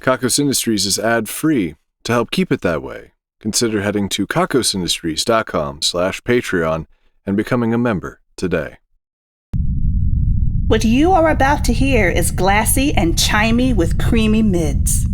Kakos Industries is ad-free. To help keep it that way, consider heading to kakosindustries.com/Patreon and becoming a member today. What you are about to hear is glassy and chimey with creamy mids.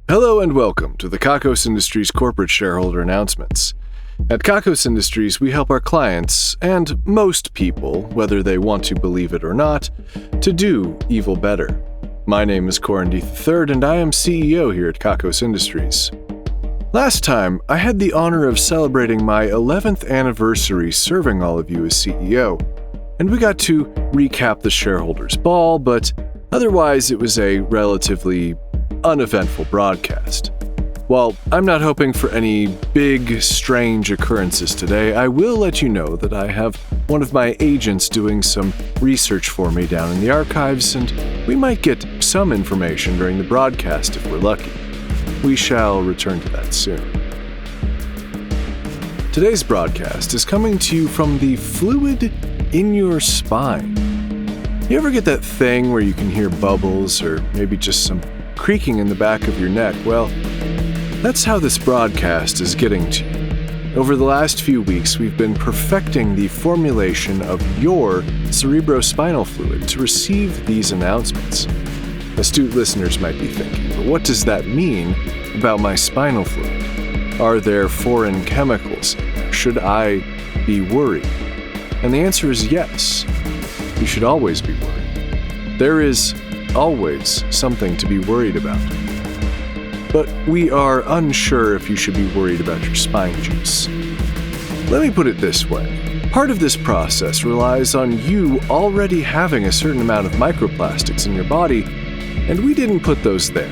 Hello and welcome to the Kakos Industries corporate shareholder announcements. At Kakos Industries, we help our clients, and most people, whether they want to believe it or not, to do evil better. My name is Corin III, and I am CEO here at Kakos Industries. Last time, I had the honor of celebrating my 11th anniversary serving all of you as CEO, and we got to recap the shareholders' ball, but otherwise it was a relatively uneventful broadcast. While I'm not hoping for any big, strange occurrences today, I will let you know that I have one of my agents doing some research for me down in the archives, and we might get some information during the broadcast if we're lucky. We shall return to that soon. Today's broadcast is coming to you from the fluid in your spine. You ever get that thing where you can hear bubbles or maybe just some creaking in the back of your neck? Well, that's how this broadcast is getting to you. Over the last few weeks, we've been perfecting the formulation of your cerebrospinal fluid to receive these announcements. Astute listeners might be thinking, but what does that mean about my spinal fluid? Are there foreign chemicals in there? Should I be worried? And the answer is yes. You should always be worried. There is always something to be worried about. But we are unsure if you should be worried about your spine juice. Let me put it this way. Part of this process relies on you already having a certain amount of microplastics in your body, and we didn't put those there.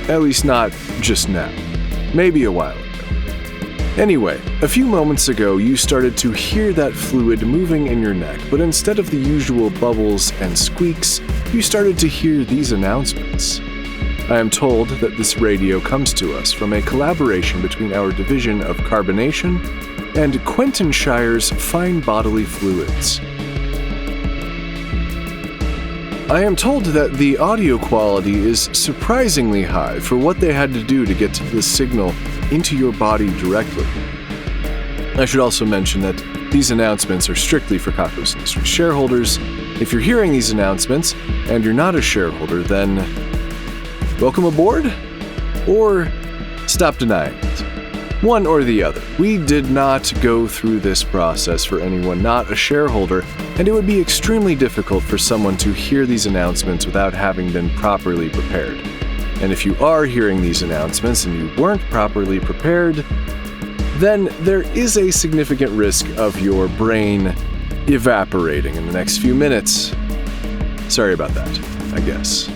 At least not just now. Maybe a while ago. Anyway, a few moments ago you started to hear that fluid moving in your neck, but instead of the usual bubbles and squeaks, you started to hear these announcements. I am told that this radio comes to us from a collaboration between our division of carbonation and Quentonshire's Fine Bodily Fluids. I am told that the audio quality is surprisingly high for what they had to do to get the signal into your body directly. I should also mention that these announcements are strictly for Kakos Industries shareholders. If you're hearing these announcements and you're not a shareholder, then welcome aboard, or stop denying it. One or the other. We did not go through this process for anyone not a shareholder, and it would be extremely difficult for someone to hear these announcements without having been properly prepared. And if you are hearing these announcements and you weren't properly prepared, then there is a significant risk of your brain evaporating in the next few minutes. Sorry about that, I guess.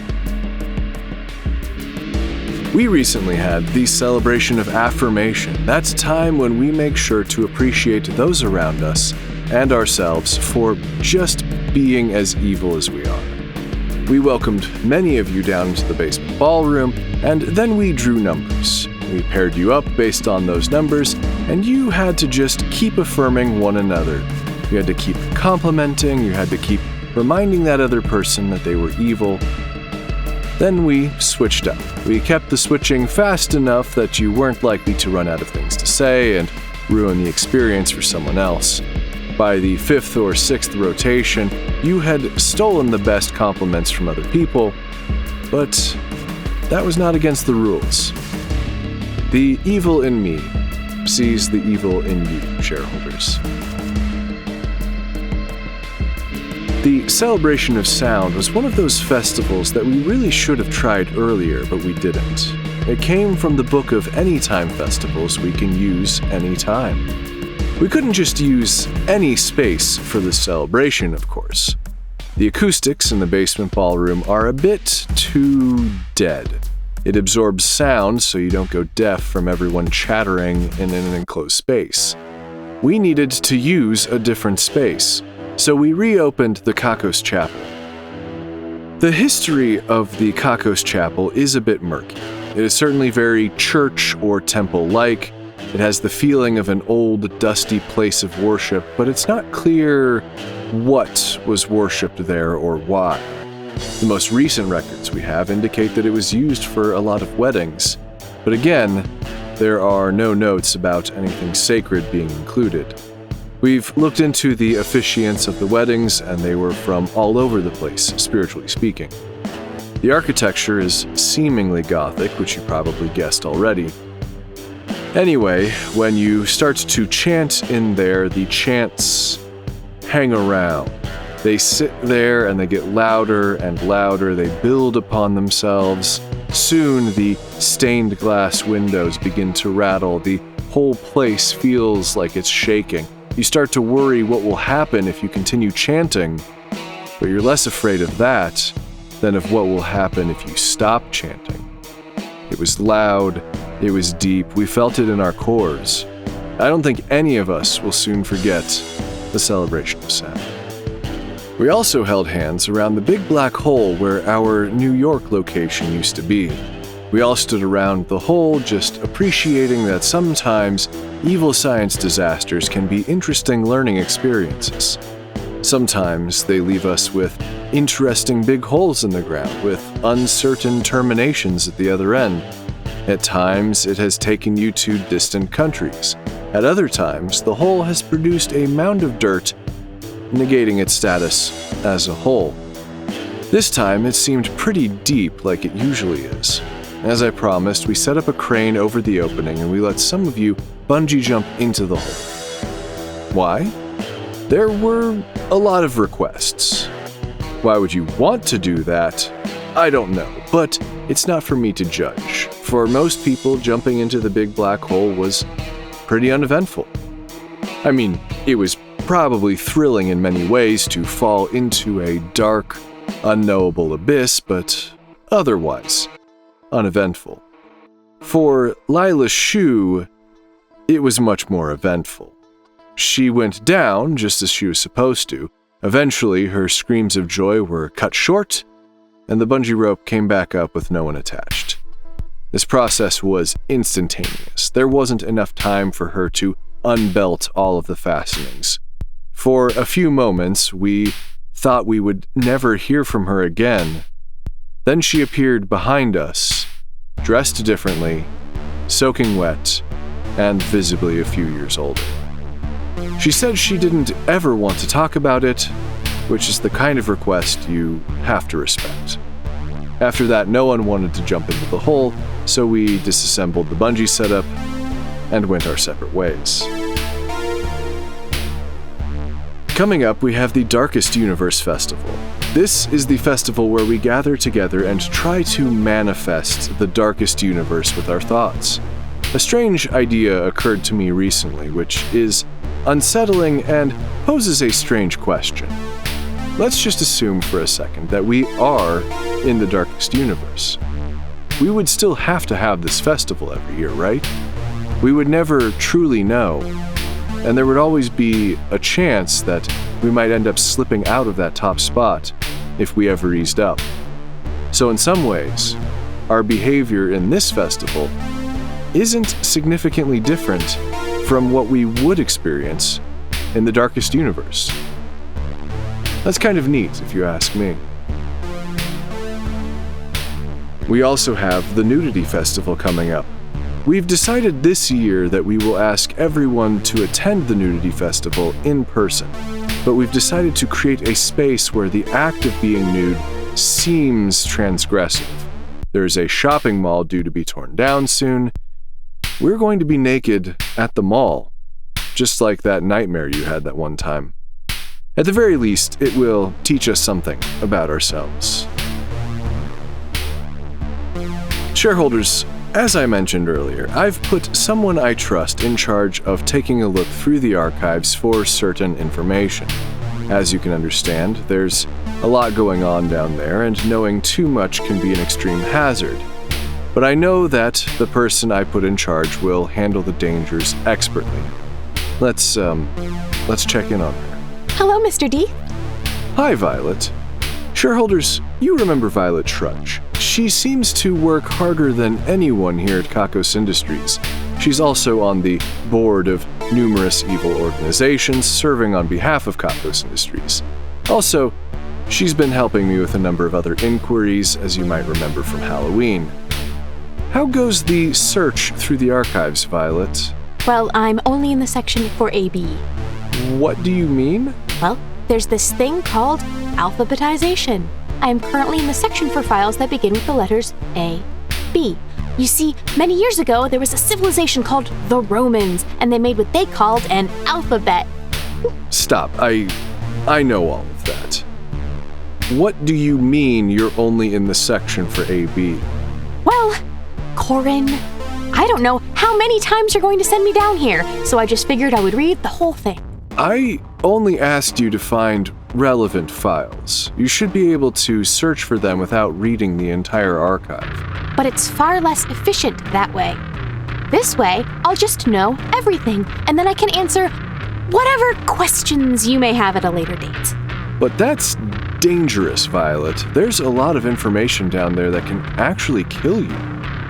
We recently had the celebration of affirmation. That's time when we make sure to appreciate those around us and ourselves for just being as evil as we are. We welcomed many of you down into the basement ballroom, and then we drew numbers. We paired you up based on those numbers, and you had to just keep affirming one another. You had to keep complimenting, you had to keep reminding that other person that they were evil. Then we switched up. We kept the switching fast enough that you weren't likely to run out of things to say and ruin the experience for someone else. By the 5th or 6th rotation, you had stolen the best compliments from other people, but that was not against the rules. The evil in me sees the evil in you, shareholders. The Celebration of Sound was one of those festivals that we really should have tried earlier, but we didn't. It came from the book of anytime festivals we can use anytime. We couldn't just use any space for this celebration, of course. The acoustics in the basement ballroom are a bit too dead. It absorbs sound so you don't go deaf from everyone chattering in an enclosed space. We needed to use a different space, so we reopened the Kakos Chapel. The history of the Kakos Chapel is a bit murky. It is certainly very church or temple-like. It has the feeling of an old, dusty place of worship, but it's not clear what was worshipped there or why. The most recent records we have indicate that it was used for a lot of weddings, but again, there are no notes about anything sacred being included. We've looked into the officiants of the weddings, and they were from all over the place, spiritually speaking. The architecture is seemingly Gothic, which you probably guessed already. Anyway, when you start to chant in there, the chants hang around. They sit there and they get louder and louder. They build upon themselves. Soon the stained glass windows begin to rattle. The whole place feels like it's shaking. You start to worry what will happen if you continue chanting, but you're less afraid of that than of what will happen if you stop chanting. It was loud, it was deep, we felt it in our cores. I don't think any of us will soon forget the celebration of sound. We also held hands around the big black hole where our New York location used to be. We all stood around the hole, just appreciating that sometimes evil science disasters can be interesting learning experiences. Sometimes they leave us with interesting big holes in the ground with uncertain terminations at the other end. At times, it has taken you to distant countries. At other times, the hole has produced a mound of dirt, negating its status as a hole. This time, it seemed pretty deep like it usually is. As I promised, we set up a crane over the opening and we let some of you bungee jump into the hole. Why? There were a lot of requests. Why would you want to do that? I don't know, but it's not for me to judge. For most people, jumping into the big black hole was pretty uneventful. I mean, it was probably thrilling in many ways to fall into a dark, unknowable abyss, but otherwise uneventful. For Lila Shu, it was much more eventful. She went down just as she was supposed to. Eventually, her screams of joy were cut short, and the bungee rope came back up with no one attached. This process was instantaneous. There wasn't enough time for her to unbelt all of the fastenings. For a few moments, we thought we would never hear from her again. Then she appeared behind us, dressed differently, soaking wet, and visibly a few years older. She said she didn't ever want to talk about it, which is the kind of request you have to respect. After that, no one wanted to jump into the hole, so we disassembled the bungee setup and went our separate ways. Coming up, we have the Darkest Universe Festival. This is the festival where we gather together and try to manifest the darkest universe with our thoughts. A strange idea occurred to me recently, which is unsettling and poses a strange question. Let's just assume for a second that we are in the darkest universe. We would still have to have this festival every year, right? We would never truly know, and there would always be a chance that we might end up slipping out of that top spot if we ever eased up. So in some ways, our behavior in this festival isn't significantly different from what we would experience in the darkest universe. That's kind of neat, if you ask me. We also have the Nudity Festival coming up. We've decided this year that we will ask everyone to attend the Nudity Festival in person, but we've decided to create a space where the act of being nude seems transgressive. There's a shopping mall due to be torn down soon. We're going to be naked at the mall, just like that nightmare you had that one time. At the very least, it will teach us something about ourselves. Shareholders, as I mentioned earlier, I've put someone I trust in charge of taking a look through the archives for certain information. As you can understand, there's a lot going on down there, and knowing too much can be an extreme hazard. But I know that the person I put in charge will handle the dangers expertly. Let's check in on her. Hello, Mr. D. Hi, Violet. Shareholders, you remember Violet Trudge. She seems to work harder than anyone here at Kakos Industries. She's also on the board of numerous evil organizations serving on behalf of Kakos Industries. Also, she's been helping me with a number of other inquiries, as you might remember from Halloween. How goes the search through the archives, Violet? Well, I'm only in the section for AB. What do you mean? Well, there's this thing called alphabetization. I am currently in the section for files that begin with the letters A, B. You see, many years ago, there was a civilization called the Romans, and they made what they called an alphabet. Stop. I know all of that. What do you mean you're only in the section for AB? Well, Corin, I don't know how many times you're going to send me down here, so I just figured I would read the whole thing. I only asked you to find relevant files. You should be able to search for them without reading the entire archive. But it's far less efficient that way. This way, I'll just know everything, and then I can answer whatever questions you may have at a later date. But that's dangerous, Violet. There's a lot of information down there that can actually kill you,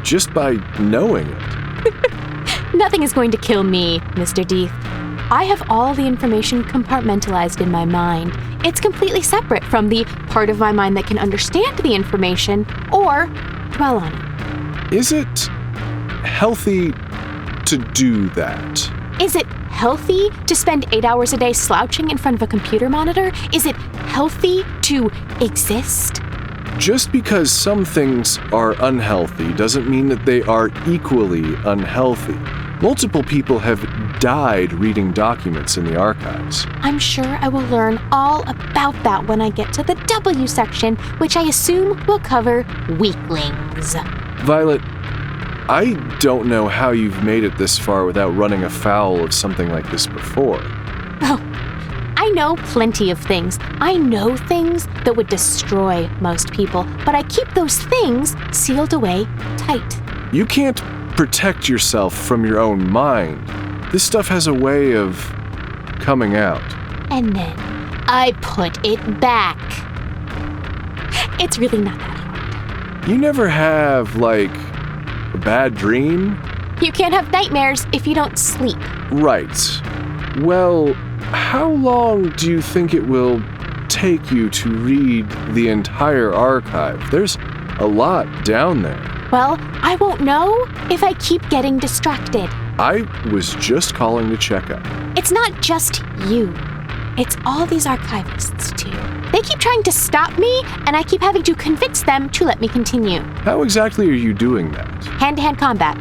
just by knowing it. Nothing is going to kill me, Mr. Deeth. I have all the information compartmentalized in my mind. It's completely separate from the part of my mind that can understand the information or dwell on it. Is it healthy to do that? Is it healthy to spend 8 hours a day slouching in front of a computer monitor? Is it healthy to exist? Just because some things are unhealthy doesn't mean that they are equally unhealthy. Multiple people have died reading documents in the archives. I'm sure I will learn all about that when I get to the W section, which I assume will cover weaklings. Violet, I don't know how you've made it this far without running afoul of something like this before. Oh, I know plenty of things. I know things that would destroy most people, but I keep those things sealed away tight. You can't protect yourself from your own mind. This stuff has a way of coming out. And then I put it back. It's really not that hard. You never have, like, a bad dream? You can't have nightmares if you don't sleep. Right. Well, how long do you think it will take you to read the entire archive? There's a lot down there. Well, I won't know if I keep getting distracted. I was just calling to check up. It's not just you. It's all these archivists, too. They keep trying to stop me, and I keep having to convince them to let me continue. How exactly are you doing that? Hand-to-hand combat.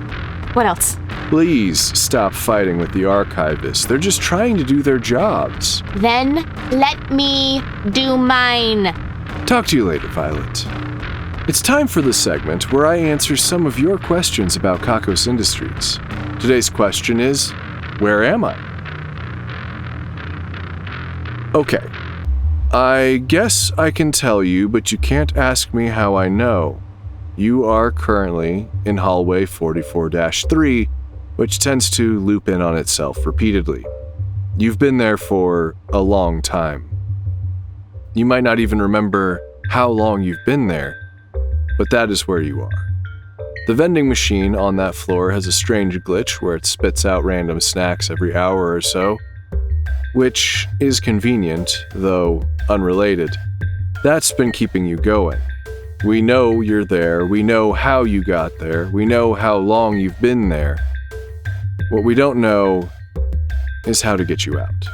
What else? Please stop fighting with the archivists. They're just trying to do their jobs. Then let me do mine. Talk to you later, Violet. It's time for the segment where I answer some of your questions about Kakos Industries. Today's question is, where am I? Okay. I guess I can tell you, but you can't ask me how I know. You are currently in hallway 44-3, which tends to loop in on itself repeatedly. You've been there for a long time. You might not even remember how long you've been there, but that is where you are. The vending machine on that floor has a strange glitch where it spits out random snacks every hour or so, which is convenient, though unrelated. That's been keeping you going. We know you're there, we know how you got there, we know how long you've been there. What we don't know is how to get you out.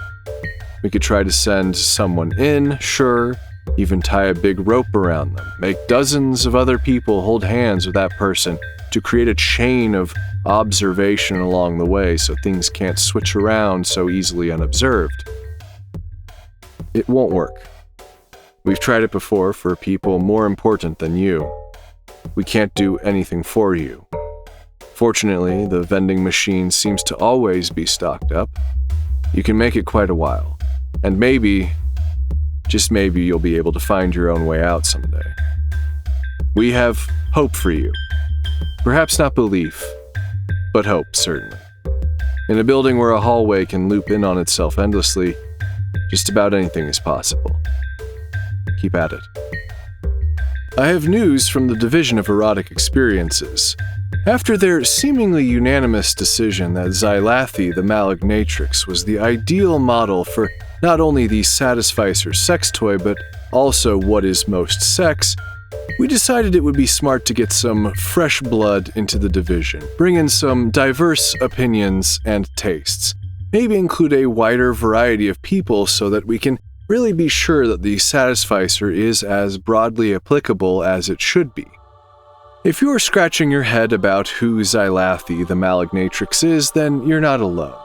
We could try to send someone in, sure, even tie a big rope around them, make dozens of other people hold hands with that person to create a chain of observation along the way so things can't switch around so easily unobserved. It won't work. We've tried it before for people more important than you. We can't do anything for you. Fortunately, the vending machine seems to always be stocked up. You can make it quite a while, and maybe, just maybe, you'll be able to find your own way out someday. We have hope for you. Perhaps not belief, but hope, certainly. In a building where a hallway can loop in on itself endlessly, just about anything is possible. Keep at it. I have news from the Division of Erotic Experiences. After their seemingly unanimous decision that Xylathi the Malignatrix was the ideal model for not only the Satisficer sex toy but also what is most sex, we decided it would be smart to get some fresh blood into the division, bring in some diverse opinions and tastes, maybe include a wider variety of people so that we can really be sure that the Satisficer is as broadly applicable as it should be. If you're scratching your head about who Xylathi the Malignatrix is, then you're not alone.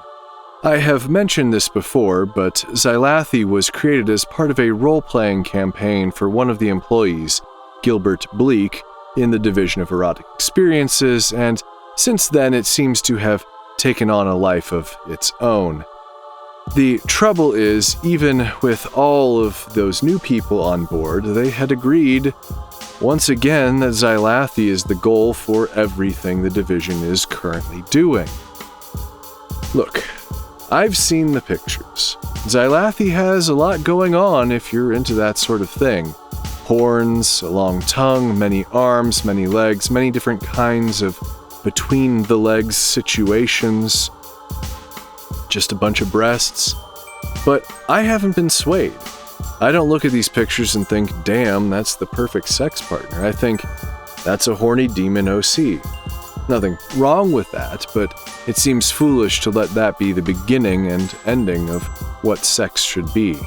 I have mentioned this before, but Xylathi was created as part of a role-playing campaign for one of the employees, Gilbert Bleak, in the Division of Erotic Experiences, and since then it seems to have taken on a life of its own. The trouble is, even with all of those new people on board, they had agreed once again that Xylathi is the goal for everything the division is currently doing. Look, I've seen the pictures. Xylathi has a lot going on if you're into that sort of thing. Horns, a long tongue, many arms, many legs, many different kinds of between-the-legs situations, just a bunch of breasts. But I haven't been swayed. I don't look at these pictures and think, damn, that's the perfect sex partner. I think, that's a horny demon OC. Nothing wrong with that, but it seems foolish to let that be the beginning and ending of what sex should be.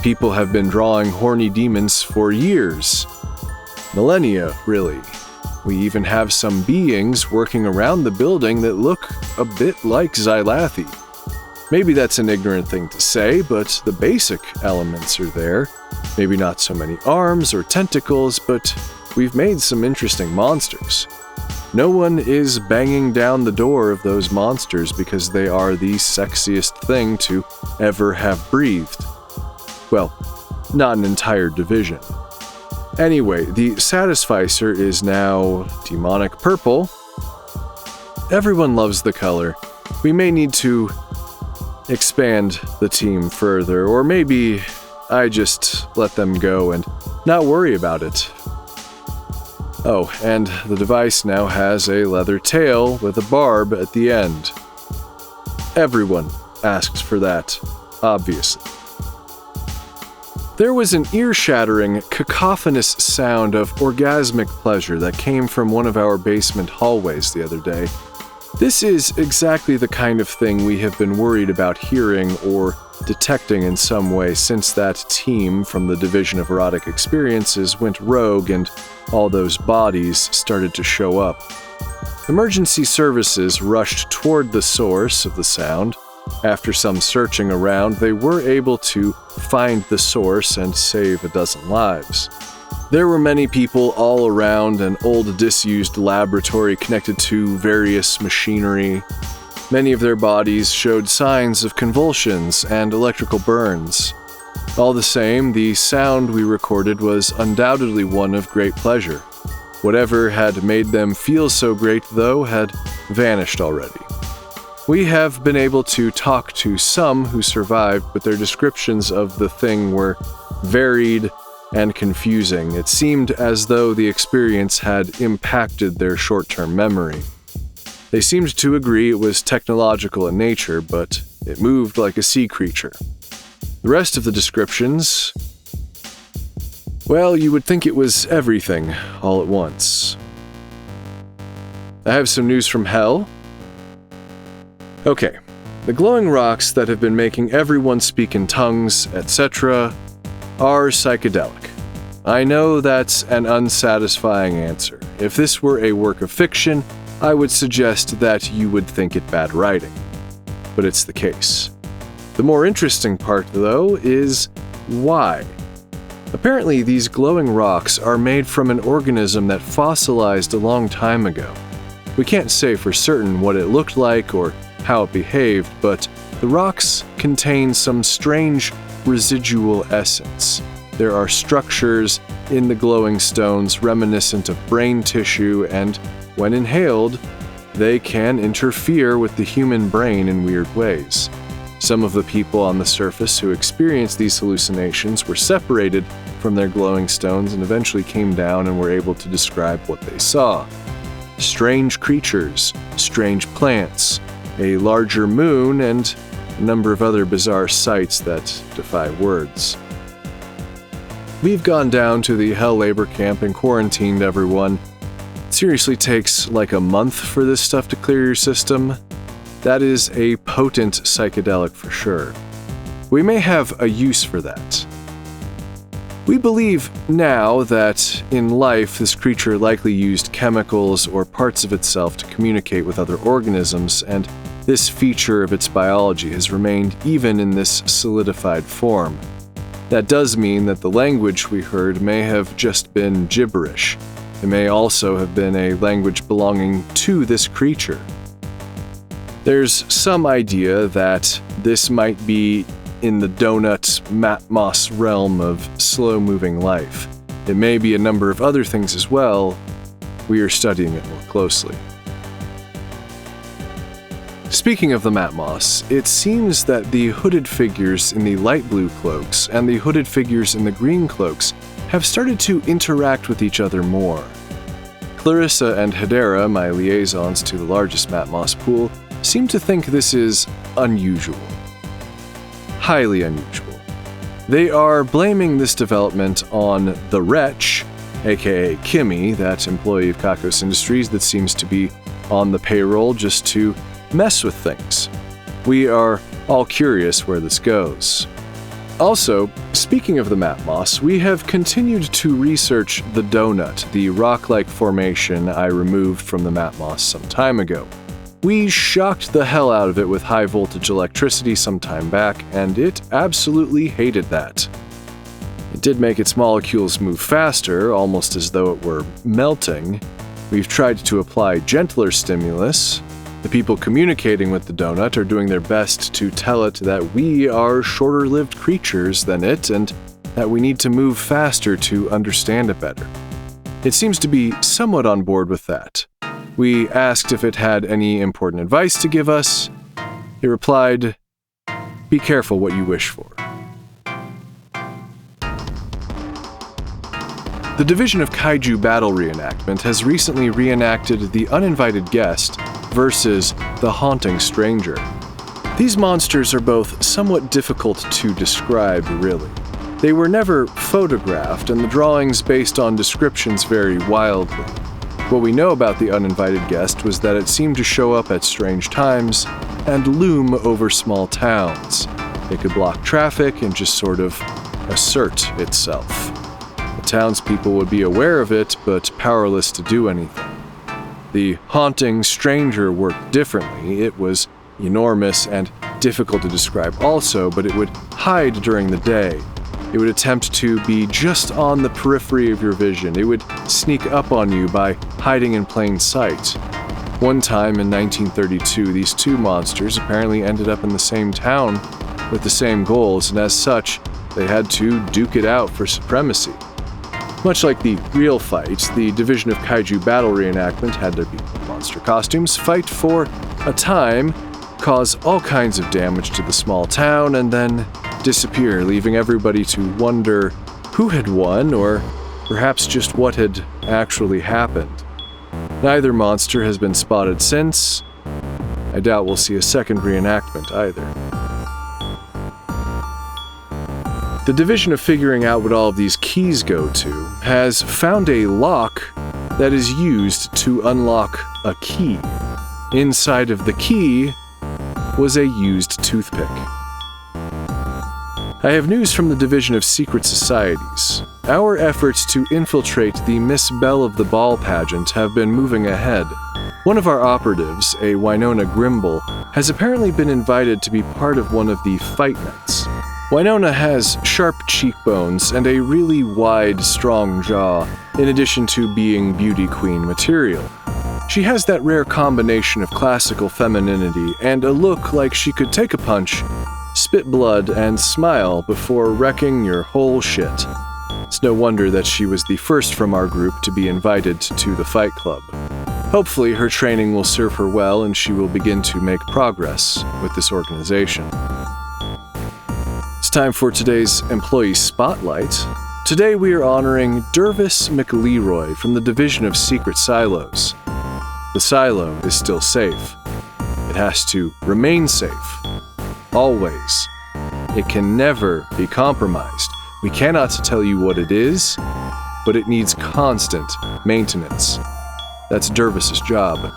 People have been drawing horny demons for years. Millennia, really. We even have some beings working around the building that look a bit like Xylathi. Maybe that's an ignorant thing to say, but the basic elements are there. Maybe not so many arms or tentacles, but we've made some interesting monsters. No one is banging down the door of those monsters because they are the sexiest thing to ever have breathed. Well, not an entire division. Anyway, the Satisficer is now demonic purple. Everyone loves the color. We may need to expand the team further, or maybe I just let them go and not worry about it. Oh, and the device now has a leather tail with a barb at the end. Everyone asks for that, obviously. There was an ear-shattering, cacophonous sound of orgasmic pleasure that came from one of our basement hallways the other day. This is exactly the kind of thing we have been worried about hearing or detecting in some way since that team from the Division of Erotic Experiences went rogue and all those bodies started to show up. Emergency services rushed toward the source of the sound. After some searching around, they were able to find the source and save a dozen lives. There were many people all around an old disused laboratory connected to various machinery. Many of their bodies showed signs of convulsions and electrical burns. All the same, the sound we recorded was undoubtedly one of great pleasure. Whatever had made them feel so great, though, had vanished already. We have been able to talk to some who survived, but their descriptions of the thing were varied and confusing. It seemed as though the experience had impacted their short-term memory. They seemed to agree it was technological in nature, but it moved like a sea creature. The rest of the descriptions, well, you would think it was everything all at once. I have some news from hell. Okay, the glowing rocks that have been making everyone speak in tongues, etc., are psychedelic. I know that's an unsatisfying answer. If this were a work of fiction, I would suggest that you would think it bad writing. But it's the case. The more interesting part, though, is why. Apparently, these glowing rocks are made from an organism that fossilized a long time ago. We can't say for certain what it looked like or how it behaved, but the rocks contain some strange residual essence. There are structures in the glowing stones reminiscent of brain tissue, and when inhaled, they can interfere with the human brain in weird ways. Some of the people on the surface who experienced these hallucinations were separated from their glowing stones and eventually came down and were able to describe what they saw. Strange creatures, strange plants, a larger moon, and a number of other bizarre sights that defy words. We've gone down to the Hell Labor Camp and quarantined everyone. It seriously takes like a month for this stuff to clear your system. That is a potent psychedelic for sure. We may have a use for that. We believe now that in life this creature likely used chemicals or parts of itself to communicate with other organisms, and this feature of its biology has remained even in this solidified form. That does mean that the language we heard may have just been gibberish. It may also have been a language belonging to this creature. There's some idea that this might be in the donut matmos realm of slow-moving life. It may be a number of other things as well. We are studying it more closely. Speaking of the matmos, it seems that the hooded figures in the light blue cloaks and the hooded figures in the green cloaks have started to interact with each other more. Clarissa and Hedera, my liaisons to the largest matmos pool, seem to think this is unusual. Highly unusual. They are blaming this development on the Wretch, aka Kimmy, that employee of Kakos Industries that seems to be on the payroll just to mess with things. We are all curious where this goes. Also, speaking of the matmos, we have continued to research the donut, the rock-like formation I removed from the matmos some time ago. We shocked the hell out of it with high-voltage electricity some time back, and it absolutely hated that. It did make its molecules move faster, almost as though it were melting. We've tried to apply gentler stimulus. The people communicating with the donut are doing their best to tell it that we are shorter-lived creatures than it, and that we need to move faster to understand it better. It seems to be somewhat on board with that. We asked if it had any important advice to give us. It replied, "Be careful what you wish for." The Division of Kaiju Battle Reenactment has recently reenacted The Uninvited Guest versus The Haunting Stranger. These monsters are both somewhat difficult to describe, really. They were never photographed, and the drawings based on descriptions vary wildly. What we know about the uninvited guest was that it seemed to show up at strange times and loom over small towns. It could block traffic and just sort of assert itself. The townspeople would be aware of it, but powerless to do anything. The haunting stranger worked differently. It was enormous and difficult to describe also, but it would hide during the day. It would attempt to be just on the periphery of your vision. It would sneak up on you by hiding in plain sight. One time in 1932, these two monsters apparently ended up in the same town with the same goals, and as such, they had to duke it out for supremacy. Much like the real fight, the Division of Kaiju Battle Reenactment had their people in monster costumes fight for a time, cause all kinds of damage to the small town, and then disappear, leaving everybody to wonder who had won, or perhaps just what had actually happened. Neither monster has been spotted since. I doubt we'll see a second reenactment either. The division of figuring out what all of these keys go to has found a lock that is used to unlock a key. Inside of the key was a used toothpick. I have news from the Division of Secret Societies. Our efforts to infiltrate the Miss Belle of the Ball pageant have been moving ahead. One of our operatives, a Winona Grimble, has apparently been invited to be part of one of the fight nights. Winona has sharp cheekbones and a really wide, strong jaw, in addition to being beauty queen material. She has that rare combination of classical femininity and a look like she could take a punch, spit blood, and smile before wrecking your whole shit. It's no wonder that she was the first from our group to be invited to the Fight Club. Hopefully, her training will serve her well and she will begin to make progress with this organization. It's time for today's Employee Spotlight. Today we are honoring Dervis McLeroy from the Division of Secret Silos. The silo is still safe. It has to remain safe. Always. It can never be compromised. We cannot tell you what it is, but it needs constant maintenance. That's Dervis's job.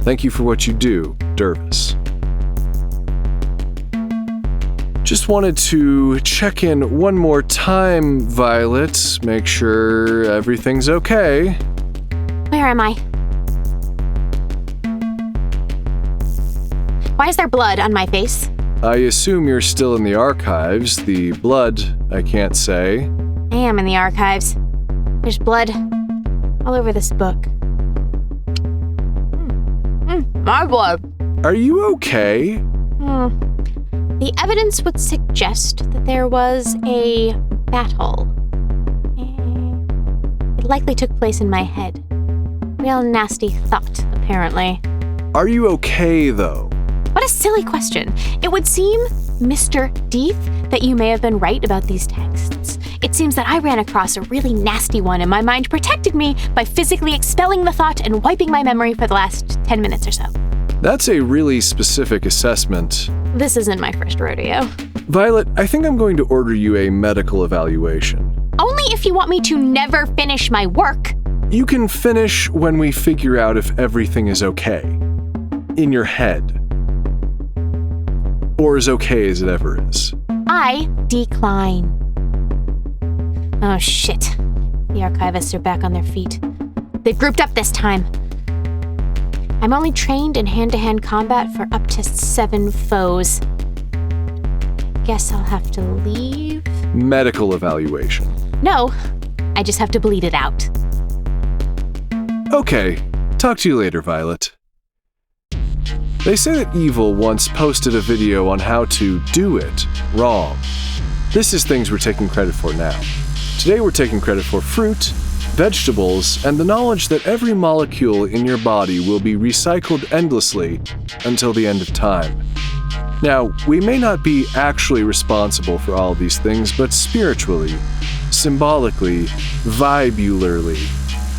Thank you for what you do, Dervis. Just wanted to check in one more time, Violet. Make sure everything's okay. Where am I? Why is there blood on my face? I assume you're still in the archives. The blood, I can't say. I am in the archives. There's blood all over this book. My blood. Are you okay? The evidence would suggest that there was a battle. It likely took place in my head. Real nasty thought, apparently. Are you okay, though? What a silly question. It would seem, Mr. Deeth, that you may have been right about these texts. It seems that I ran across a really nasty one and my mind protected me by physically expelling the thought and wiping my memory for the last 10 minutes or so. That's a really specific assessment. This isn't my first rodeo. Violet, I think I'm going to order you a medical evaluation. Only if you want me to never finish my work. You can finish when we figure out if everything is okay. In your head. Or as okay as it ever is. I decline. Oh shit. The archivists are back on their feet. They've grouped up this time. I'm only trained in hand-to-hand combat for up to 7 foes. Guess I'll have to leave? Medical evaluation. No, I just have to bleed it out. Okay, talk to you later, Violet. They say that Evil once posted a video on how to do it wrong. This is things we're taking credit for now. Today we're taking credit for fruit, vegetables, and the knowledge that every molecule in your body will be recycled endlessly until the end of time. Now, we may not be actually responsible for all these things, but spiritually, symbolically, vibularly,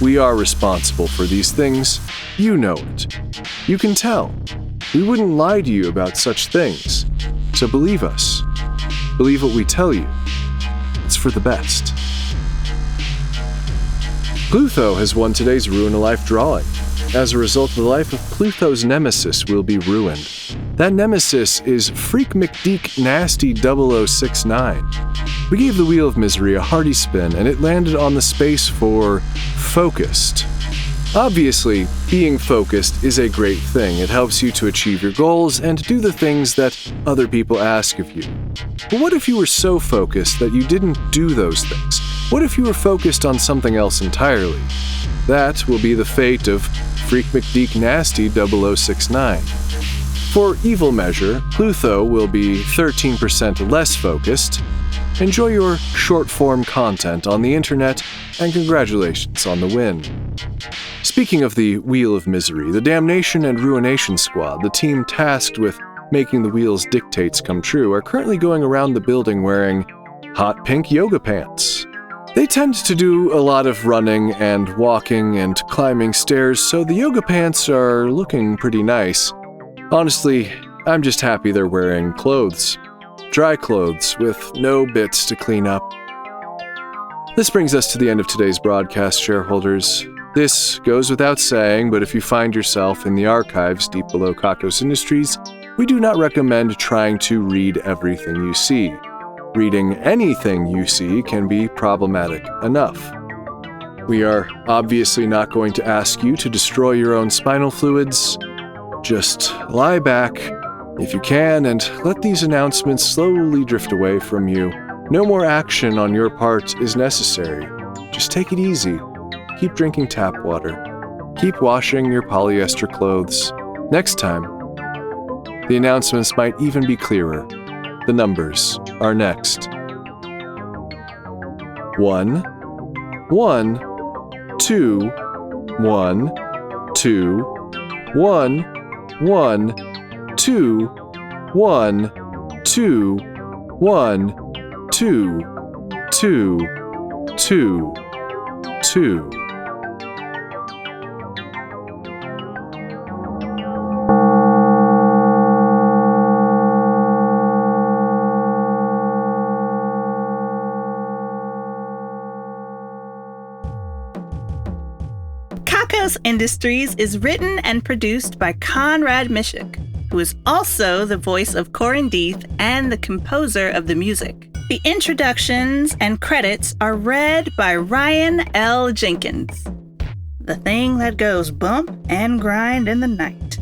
we are responsible for these things. You know it. You can tell. We wouldn't lie to you about such things. So believe us. Believe what we tell you. It's for the best. Plutho has won today's Ruin a Life drawing. As a result, the life of Plutho's nemesis will be ruined. That nemesis is Freak McDeek Nasty 0069. We gave the Wheel of Misery a hearty spin, and it landed on the space for focused. Obviously, being focused is a great thing. It helps you to achieve your goals and do the things that other people ask of you. But what if you were so focused that you didn't do those things? What if you were focused on something else entirely? That will be the fate of Freak McDeek Nasty 0069. For evil measure, Plutho will be 13% less focused. Enjoy your short-form content on the internet, and congratulations on the win. Speaking of the Wheel of Misery, the Damnation and Ruination Squad, the team tasked with making the Wheel's dictates come true, are currently going around the building wearing hot pink yoga pants. They tend to do a lot of running and walking and climbing stairs, so the yoga pants are looking pretty nice. Honestly, I'm just happy they're wearing clothes. Dry clothes with no bits to clean up. This brings us to the end of today's broadcast, shareholders. This goes without saying, but if you find yourself in the archives deep below Kakos Industries, we do not recommend trying to read everything you see. Reading anything you see can be problematic enough. We are obviously not going to ask you to destroy your own spinal fluids. Just lie back, if you can, and let these announcements slowly drift away from you. No more action on your part is necessary. Just take it easy. Keep drinking tap water. Keep washing your polyester clothes. Next time, the announcements might even be clearer. The numbers are next. 1, 1, 2, 1, 2, 1, 1, 2, 1, 2, 1, 2, 2, 2, 2. Kakos Industries is written and produced by Conrad Miszuk, who is also the voice of Corin and the composer of the music. The introductions and credits are read by Ryan L. Jenkins. The thing that goes bump and grind in the night.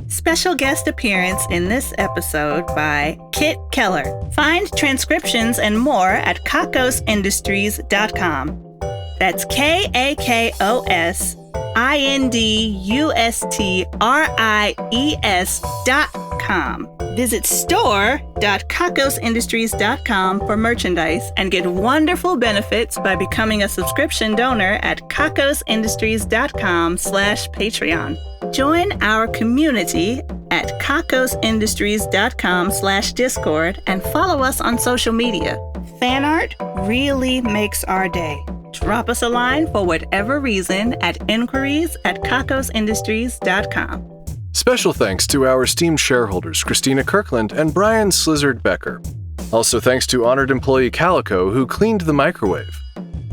Special guest appearance in this episode by Kit Keller. Find transcriptions and more at kakosindustries.com. That's KAKOSINDUSTRIES.com. Visit store.kakosindustries.com for merchandise and get wonderful benefits by becoming a subscription donor at kakosindustries.com/Patreon. Join our community at kakosindustries.com/Discord and follow us on social media. Fan art really makes our day. Drop us a line for whatever reason at inquiries@kakosindustries.com. Special thanks to our esteemed shareholders Christina Kirkland and Brian Slizzard Becker. Also thanks to honored employee Calico, who cleaned the microwave.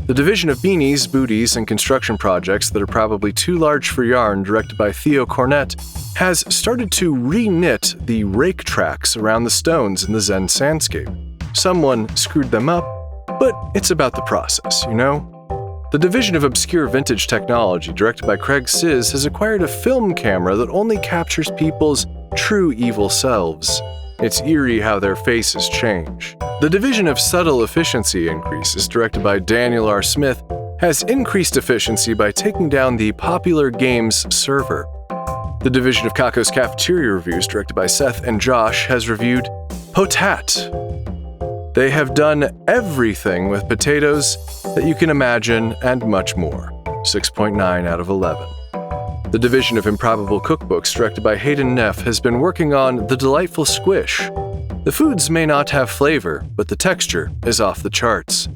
The division of beanies, booties, and construction projects that are probably too large for yarn, directed by Theo Cornett, has started to re-knit the rake tracks around the stones in the Zen sandscape. Someone screwed them up, but it's about the process, you know? The division of obscure vintage technology, directed by Craig Sizz, has acquired a film camera that only captures people's true evil selves. It's eerie how their faces change. The division of subtle efficiency increases, directed by Daniel R. Smith, has increased efficiency by taking down the popular games server. The division of Kakos Cafeteria Reviews, directed by Seth and Josh, has reviewed Potat. They have done everything with potatoes that you can imagine and much more. 6.9 out of 11. The division of Improbable Cookbooks, directed by Hayden Neff, has been working on The Delightful Squish. The foods may not have flavor, but the texture is off the charts.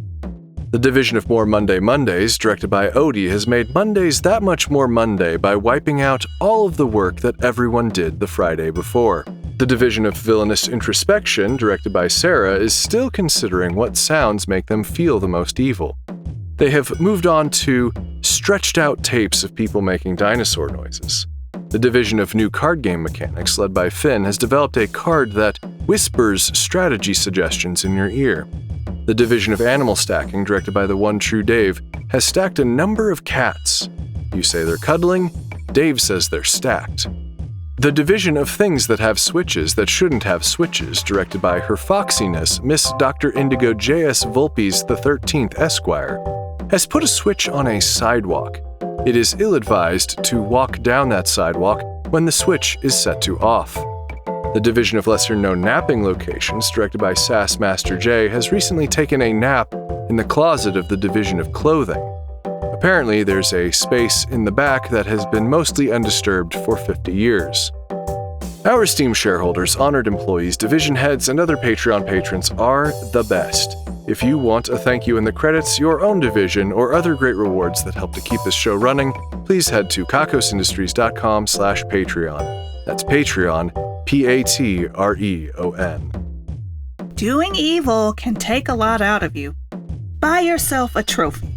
The division of More Monday Mondays, directed by Odie, has made Mondays that much more Monday by wiping out all of the work that everyone did the Friday before. The division of Villainous Introspection, directed by Sarah, is still considering what sounds make them feel the most evil. They have moved on to stretched out tapes of people making dinosaur noises. The division of New Card Game Mechanics, led by Finn, has developed a card that whispers strategy suggestions in your ear. The division of Animal Stacking, directed by the one true Dave, has stacked a number of cats. You say they're cuddling, Dave says they're stacked. The division of Things That Have Switches That Shouldn't Have Switches, directed by Her Foxiness, Miss Dr. Indigo J.S. Volpes XIII Esquire, has put a switch on a sidewalk. It is ill-advised to walk down that sidewalk when the switch is set to off. The division of lesser-known napping locations, directed by Sass Master J, has recently taken a nap in the closet of the division of clothing. Apparently, there's a space in the back that has been mostly undisturbed for 50 years. Our esteemed shareholders, honored employees, division heads, and other Patreon patrons are the best. If you want a thank you in the credits, your own division, or other great rewards that help to keep this show running, please head to kakosindustries.com/Patreon. That's Patreon, Patreon. Doing evil can take a lot out of you. Buy yourself a trophy.